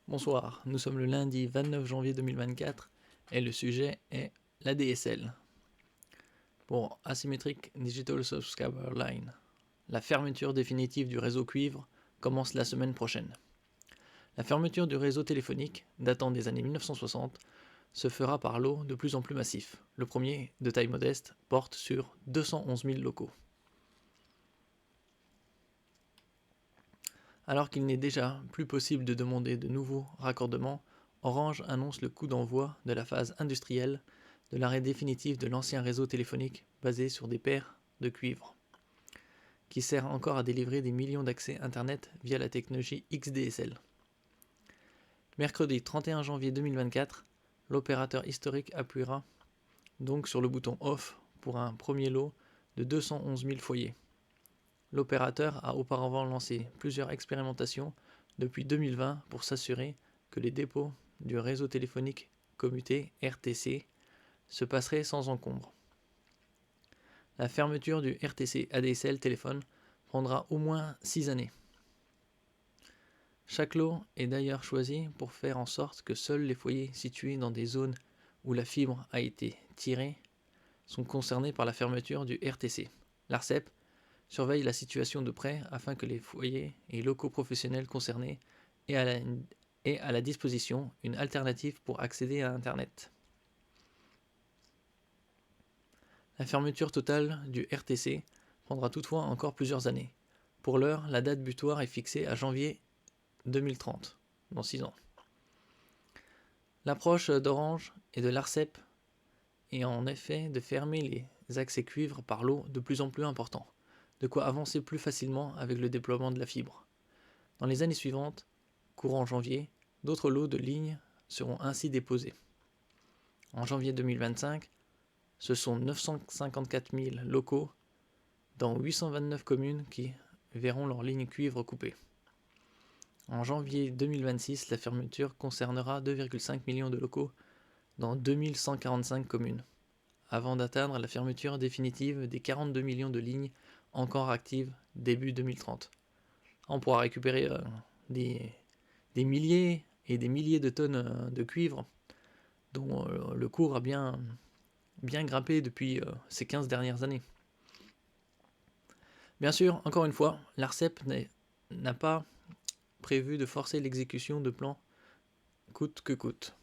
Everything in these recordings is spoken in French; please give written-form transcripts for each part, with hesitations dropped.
Bonsoir, nous sommes le lundi 29 janvier 2024 et le sujet est l'ADSL. Pour Asymmetric Digital Subscriber Line, la fermeture définitive du réseau cuivre commence la semaine prochaine. La fermeture du réseau téléphonique, datant des années 1960, se fera par lots de plus en plus massifs. Le premier, de taille modeste, porte sur 211 000 locaux. Alors qu'il n'est déjà plus possible de demander de nouveaux raccordements, Orange annonce le coup d'envoi de la phase industrielle de l'arrêt définitif de l'ancien réseau téléphonique basé sur des paires de cuivre, qui sert encore à délivrer des millions d'accès Internet via la technologie XDSL. Mercredi 31 janvier 2024, l'opérateur historique appuiera donc sur le bouton Off pour un premier lot de 211 000 foyers. L'opérateur a auparavant lancé plusieurs expérimentations depuis 2020 pour s'assurer que les dépôts du réseau téléphonique commuté RTC se passeraient sans encombre. La fermeture du RTC ADSL téléphone prendra au moins 6 années. Chaque lot est d'ailleurs choisi pour faire en sorte que seuls les foyers situés dans des zones où la fibre a été tirée sont concernés par la fermeture du RTC. L'ARCEP surveille la situation de près afin que les foyers et locaux professionnels concernés aient à la disposition une alternative pour accéder à Internet. La fermeture totale du RTC prendra toutefois encore plusieurs années. Pour l'heure, la date butoir est fixée à janvier 2030, dans 6 ans. L'approche d'Orange et de l'ARCEP est en effet de fermer les accès cuivre par lots de plus en plus importants, de quoi avancer plus facilement avec le déploiement de la fibre. Dans les années suivantes, courant janvier, d'autres lots de lignes seront ainsi déposés. En janvier 2025, ce sont 954 000 locaux dans 829 communes qui verront leurs lignes cuivre coupées. En janvier 2026, la fermeture concernera 2,5 millions de locaux dans 2145 communes, avant d'atteindre la fermeture définitive des 42 millions de lignes encore actives début 2030. On pourra récupérer des milliers et des milliers de tonnes de cuivre dont le cours a bien grimpé depuis ces 15 dernières années. Bien sûr, encore une fois, l'ARCEP n'a pas prévu de forcer l'exécution de plans coûte que coûte.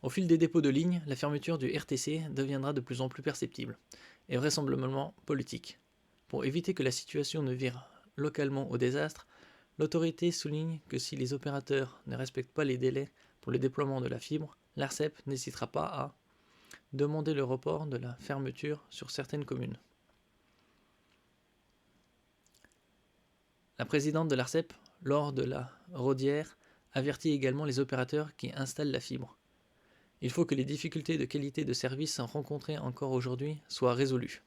Au fil des dépôts de lignes, la fermeture du RTC deviendra de plus en plus perceptible et vraisemblablement politique. Pour éviter que la situation ne vire localement au désastre, l'autorité souligne que si les opérateurs ne respectent pas les délais pour le déploiement de la fibre, l'ARCEP n'hésitera pas à demander le report de la fermeture sur certaines communes. La présidente de l'ARCEP, Laure de la Raudière, avertit également les opérateurs qui installent la fibre. Il faut que les difficultés de qualité de service rencontrées encore aujourd'hui soient résolues.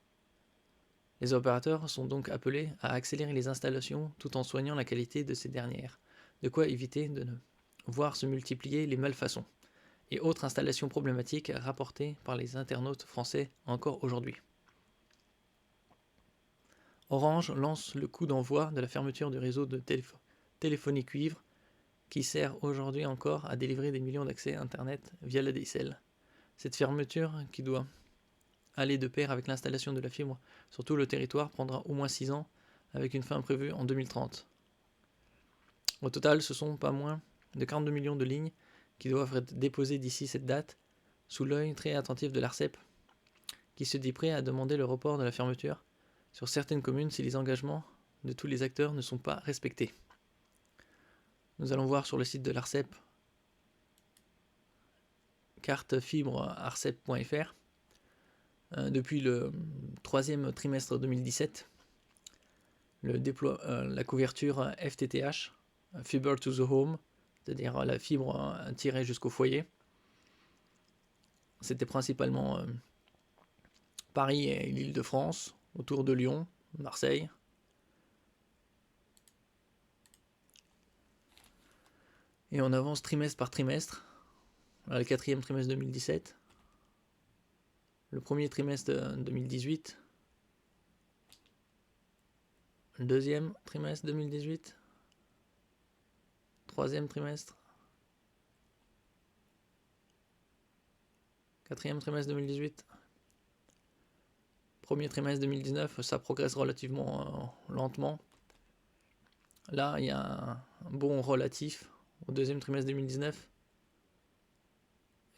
Les opérateurs sont donc appelés à accélérer les installations tout en soignant la qualité de ces dernières, de quoi éviter de ne voir se multiplier les malfaçons et autres installations problématiques rapportées par les internautes français encore aujourd'hui. Orange lance le coup d'envoi de la fermeture du réseau de téléphonie cuivre qui sert aujourd'hui encore à délivrer des millions d'accès Internet via l'ADSL. Cette fermeture, qui doit aller de pair avec l'installation de la fibre sur tout le territoire, prendra au moins 6 ans, avec une fin prévue en 2030. Au total, ce sont pas moins de 42 millions de lignes qui doivent être déposées d'ici cette date, sous l'œil très attentif de l'ARCEP, qui se dit prêt à demander le report de la fermeture sur certaines communes si les engagements de tous les acteurs ne sont pas respectés. Nous allons voir sur le site de l'ARCEP, carte fibre arcep.fr, depuis le troisième trimestre 2017, la couverture FTTH, Fiber to the Home, c'est-à-dire la fibre tirée jusqu'au foyer. C'était principalement Paris et l'Île-de-France, autour de Lyon, Marseille. Et on avance trimestre par trimestre. Le quatrième trimestre 2017, le premier trimestre 2018, le deuxième trimestre 2018, troisième trimestre Quatrième trimestre 2018. Premier trimestre 2019, ça progresse relativement lentement. Là, il y a un bond relatif au deuxième trimestre 2019.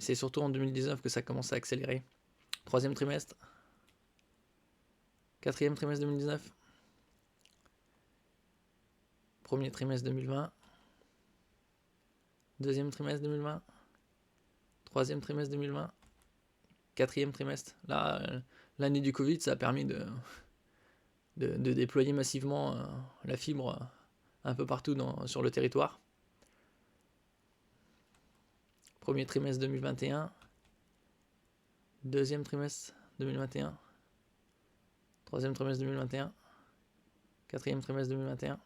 C'est surtout en 2019 que ça commence à accélérer. Troisième trimestre. Quatrième trimestre 2019. Premier trimestre 2020. Deuxième trimestre 2020. Troisième trimestre 2020. Quatrième trimestre. Là, l'année du Covid, ça a permis de déployer massivement la fibre un peu partout sur le territoire. Premier trimestre 2021. Deuxième trimestre 2021. Troisième trimestre 2021. Quatrième trimestre 2021.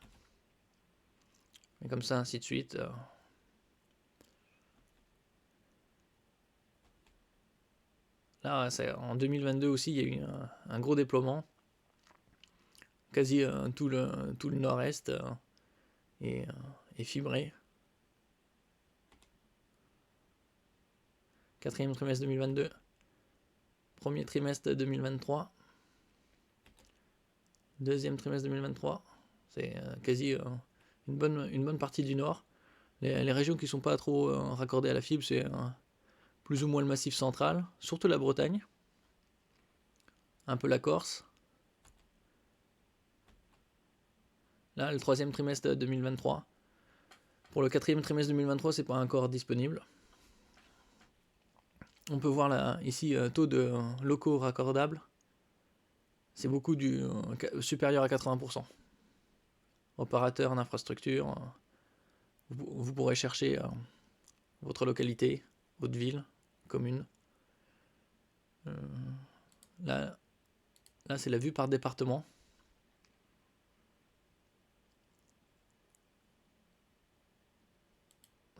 Et comme ça, ainsi de suite. Là, en 2022 aussi, il y a eu un gros déploiement. Quasi tout le nord-est est fibré. Quatrième trimestre 2022. Premier trimestre 2023. Deuxième trimestre 2023. C'est quasi une bonne partie du nord. Les régions qui ne sont pas trop raccordées à la fibre, c'est plus ou moins le Massif central, surtout la Bretagne, un peu la Corse. Là, le troisième trimestre 2023. Pour le quatrième trimestre 2023, c'est pas encore disponible. On peut voir là, ici, taux de locaux raccordables. C'est beaucoup supérieur à 80%. Opérateur en infrastructure, vous pourrez chercher votre localité, votre ville, commune. Là c'est la vue par département.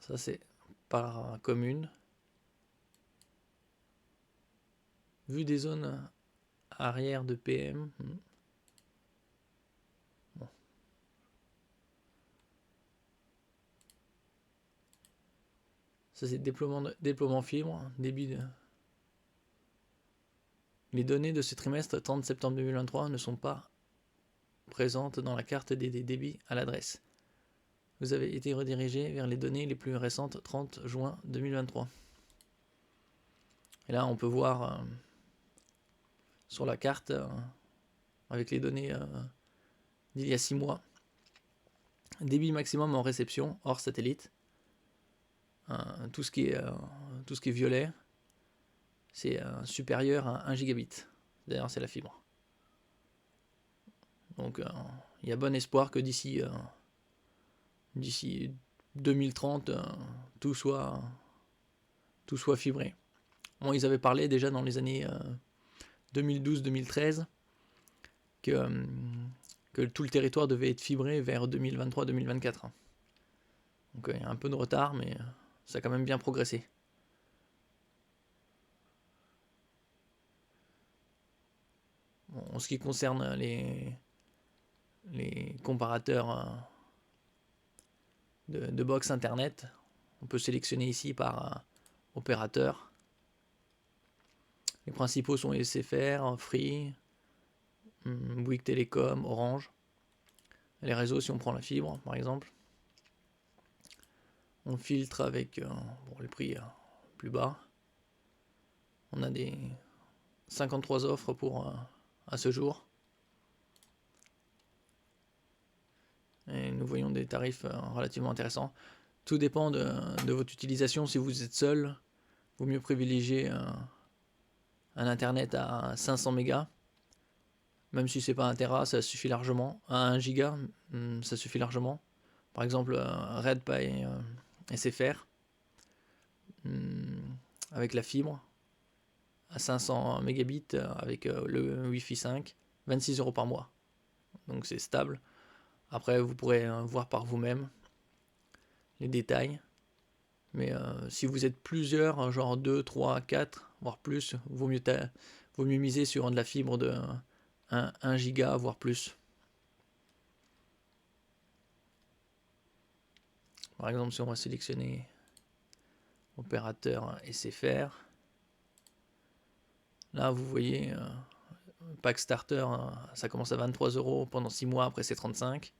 Ça, c'est par commune. Vue des zones arrière de PM. Bon. Ça, c'est déploiement fibre, débit de... Les données de ce trimestre 30 septembre 2023 ne sont pas présentes dans la carte des débits à l'adresse. Vous avez été redirigé vers les données les plus récentes 30 juin 2023. Et là, on peut voir sur la carte, avec les données d'il y a 6 mois, débit maximum en réception hors satellite. Tout ce qui est violet, c'est supérieur à 1 gigabit. D'ailleurs, c'est la fibre. Donc, il y a bon espoir que d'ici 2030, tout soit fibré. Bon, ils avaient parlé déjà dans les années 2012-2013 que tout le territoire devait être fibré vers 2023-2024. Donc il y a un peu de retard, mais ça a quand même bien progressé. Bon, en ce qui concerne les comparateurs de box internet, on peut sélectionner ici par opérateur. Les principaux sont SFR, Free, Bouygues Télécom, Orange. Les réseaux, si on prend la fibre par exemple, on filtre avec les prix plus bas. On a des 53 offres à ce jour. Et nous voyons des tarifs relativement intéressants. Tout dépend de votre utilisation. Si vous êtes seul, il vaut mieux privilégier un internet à 500 mégas. Même si c'est pas 1 Tera, ça suffit largement. À 1 giga, ça suffit largement. Par exemple, Red by SFR, avec la fibre, à 500 mégabits avec le Wi-Fi 5, 26 € par mois. Donc c'est stable. Après, vous pourrez voir par vous-même les détails. Mais si vous êtes plusieurs, genre 2, 3, 4, voire plus, vaut mieux miser sur de la fibre de 1 giga, voire plus. Par exemple, si on va sélectionner opérateur SFR, Là, vous voyez, pack starter, ça commence à 23 euros pendant 6 mois, après c'est 35.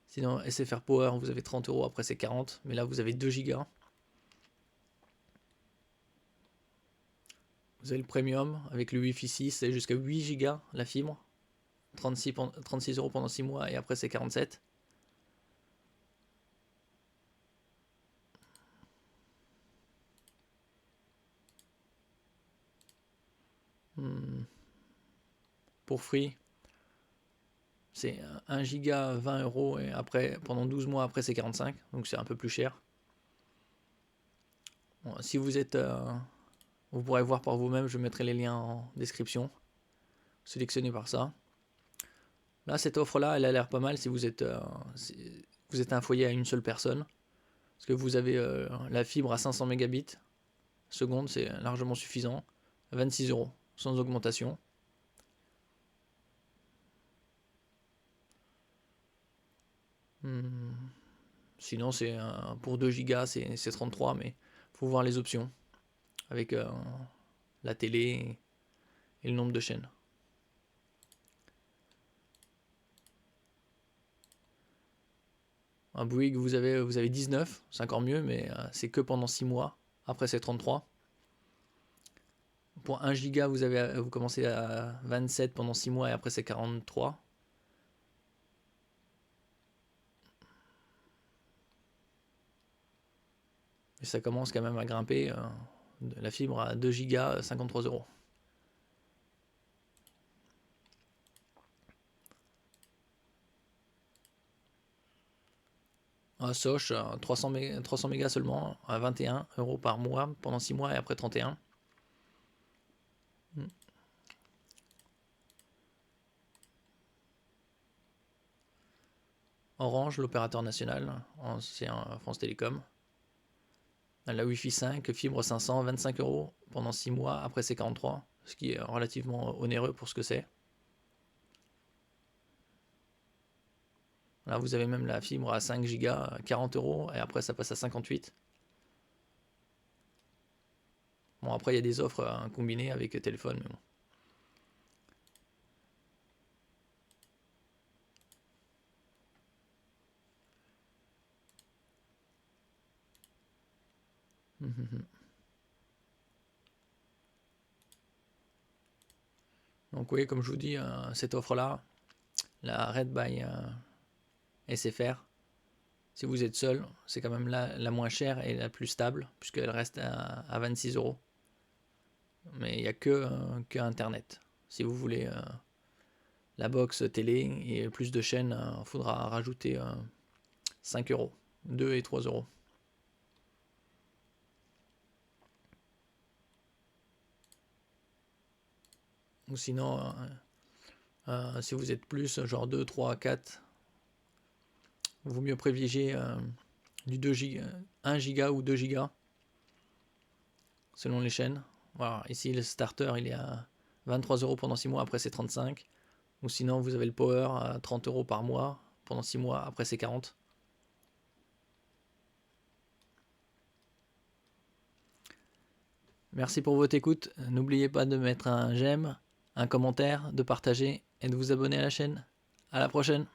Sinon, SFR Power, vous avez 30 euros, après c'est 40. Mais là, vous avez 2 gigas. Vous avez le premium avec le Wi-Fi 6, c'est jusqu'à 8 gigas la fibre. 36 euros pendant 6 mois et après c'est 47. Pour Free, c'est 1 giga 20 euros et après pendant 12 mois après c'est 45, donc c'est un peu plus cher. Bon, si vous êtes vous pourrez voir par vous-même, je mettrai les liens en description. Sélectionnez par ça. Là, cette offre-là, elle a l'air pas mal si vous êtes un foyer à une seule personne. Parce que vous avez la fibre à 500 mégabits seconde, c'est largement suffisant. 26 euros, sans augmentation. Sinon, c'est pour 2 gigas, c'est 33, mais il faut voir les options avec la télé et le nombre de chaînes. Un Bouygues, vous avez 19, c'est encore mieux, mais c'est que pendant 6 mois. Après, c'est 33. Pour 1 giga, vous commencez à 27 pendant 6 mois et après, c'est 43. Et ça commence quand même à grimper. La fibre à 2 gigas, 53 euros. Soch, 300 mégas seulement, à 21 euros par mois pendant 6 mois et après 31. Orange, l'opérateur national, c'est France Télécom. La Wi-Fi 5, fibre 500, 25 euros pendant 6 mois, après c'est 43, ce qui est relativement onéreux pour ce que c'est. Là, vous avez même la fibre à 5 gigas, 40 euros, et après ça passe à 58. Bon, après il y a des offres combinées avec téléphone, mais bon. Donc oui, comme je vous dis, cette offre-là, la Red by SFR, si vous êtes seul, c'est quand même la moins chère et la plus stable, puisqu'elle reste à 26 euros. Mais il n'y a que Internet. Si vous voulez la box télé et plus de chaînes, il faudra rajouter 5 euros, 2 et 3 euros. Ou sinon, si vous êtes plus, genre 2, 3, 4, il vaut mieux privilégier du 2 giga, 1 giga ou 2 gigas, selon les chaînes. Voilà, ici le starter il est à 23 euros pendant 6 mois, après c'est 35. Ou sinon vous avez le power à 30 euros par mois pendant 6 mois, après c'est 40. Merci pour votre écoute. N'oubliez pas de mettre un j'aime, un commentaire, de partager et de vous abonner à la chaîne. À la prochaine.